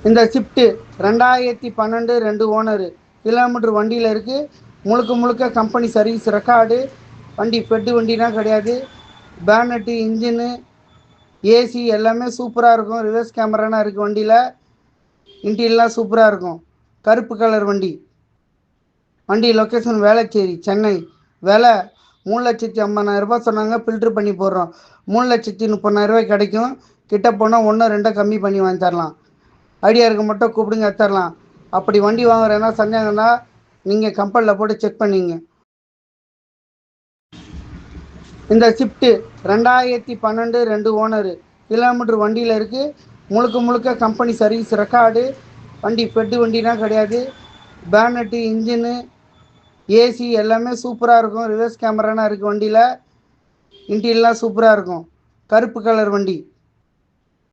இந்த shift 2012 2 owner kilometre வண்டியில் இருக்குது. முழுக்க முழுக்க கம்பெனி சர்வீஸ் ரெக்கார்டு. வண்டி பெட்டு வண்டிலாம் கிடையாது. பேனட்டு, இன்ஜினு, ஏசி எல்லாமே சூப்பராக இருக்கும். ரிவர்ஸ் கேமராலாம் இருக்குது வண்டியில். இன்டீரியர்லாம் சூப்பராக இருக்கும். கருப்பு கலர் வண்டி. வண்டி லொக்கேஷன் வேளச்சேரி, சென்னை. விலை 3,50,000 சொன்னாங்க. ஃபில்ட்ரு பண்ணி போடுறோம். 3,30,000 கிடைக்கும். கிட்ட போனால் 1 2 கம்மி பண்ணி வாங்கி தரலாம். ஐடியா இருக்க மட்டும் கூப்பிடுங்க, எடுத்துடலாம். அப்படி வண்டி வாங்குறேன்னா செஞ்சாங்கன்னா நீங்கள் கம்பெனியில் போட்டு செக் பண்ணிங்க. இந்த ஷிஃப்ட்டு 2012 2 ஓனரு கிலோமீட்டர் வண்டியில் இருக்குது. முழுக்க முழுக்க கம்பெனி சர்வீஸ் ரெக்கார்டு. வண்டி பெட்டு வண்டிலாம் கிடையாது. பேனட்டு, இன்ஜினு, ஏசி எல்லாமே சூப்பராக இருக்கும். ரிவர்ஸ் கேமராலாம் இருக்குது வண்டியில். இன்டீரியர்லாம் சூப்பராக இருக்கும். கருப்பு கலர் வண்டி.